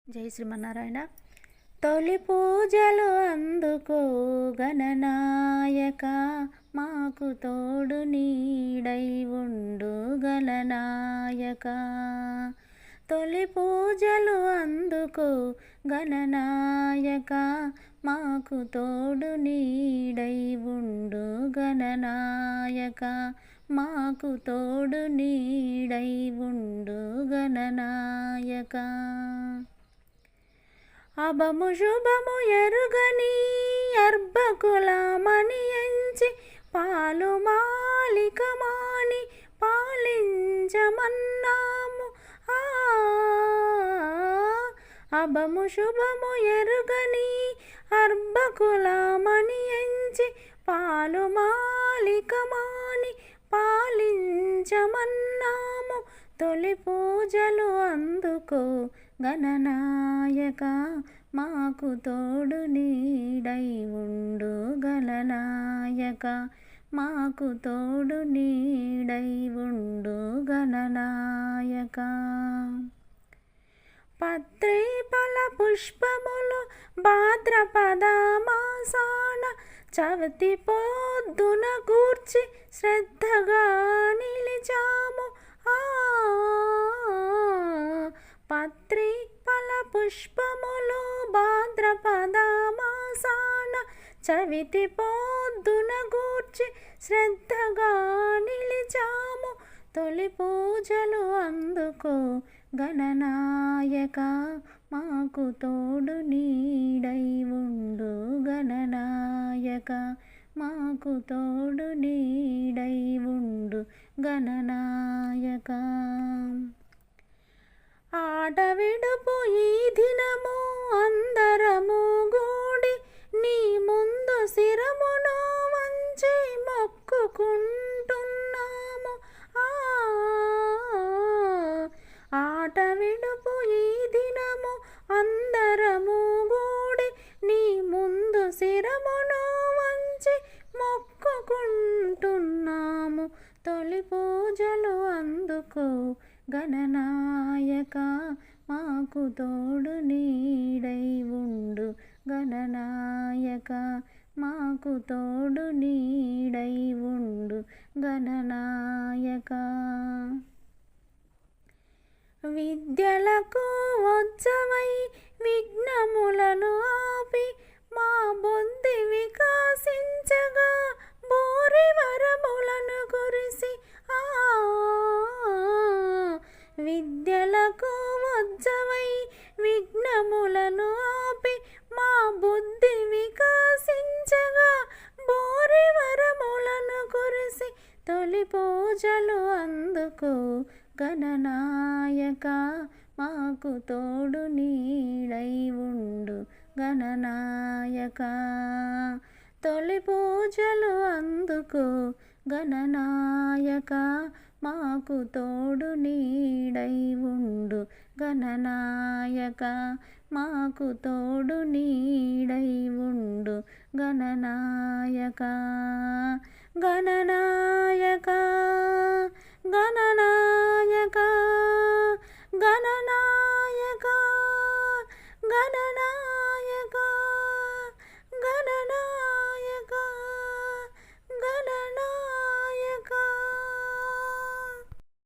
జై శ్రీమన్నారాయణ. తొలి పూజలు అందుకో గణనాయక, మాకు తోడు నీడై ఉండు గణనాయక. తొలి పూజలు అందుకో గణనాయక, మాకు తోడు నీడై ఉండు గణనాయక, మాకు తోడు నీడై ఉండు గణనాయక. అభము శుభము ఎరుగని అర్భకులమని ఎంచి పాలు మాలిక మాని పాలించమన్నాము. అభము శుభము ఎరుగని అర్భకులమని ఎంచి పాలు మాలిక మాని పాలించమన్నాము. తొలి పూజలు అందుకో గణనాయక, మాకు తోడు నీడై ఉండు గణనాయక, మాకు తోడు నీడై ఉండు గణనాయక. పత్రి ఫల పుష్పములు భాద్రపద మాసాన చవితి పొద్దున కూర్చి శ్రద్ధగా నిలిచాము. పత్రి ఫల పుష్పములు భాద్రపద మాసాన చవితి పొద్దున కూర్చి శ్రద్ధగా నిలిచాము. తొలి పూజలు అందుకో గణనాయక, మాకు తోడు నీడై ఉండు గణనాయక, మాకు తోడు నీడై ఉండు గణనాయక. ఆట విడుపు ఈ దినము అందరము గూడి నీ ముందు శిరమును వంచి మొక్కుకుంటున్నాము. ఆట విడుపు ఈ దినము అందరము గూడి నీ ముందు శిరమును వంచి మొక్కుకుంటున్నాము. తొలి పూజలు అందుకో గణనాయక, మాకు తోడు నీడై ఉండు గణనాయక, మాకు తోడు నీడై ఉండు గణనాయక. విద్యలకు వచ్చవై విఘ్నములను ఆపి మా బుద్ధి వికాసించగా బోరి వరములను కురిసి. విద్యలకు వచ్చవై విఘ్నములను ఆపి మా బుద్ధి వికాసించగా బోరి వరములను కురిసి. తొలి పూజలు అందుకో గణనాయక, మాకు తోడు నీడై ఉండు గణనాయక. తొలి పూజలు అందుకో గణనాయక, మాకు తోడు నీడై ఉండు గణనాయక, మాకు తోడు నీడై ఉండు గణనాయక. గణనాయక గణనాయక.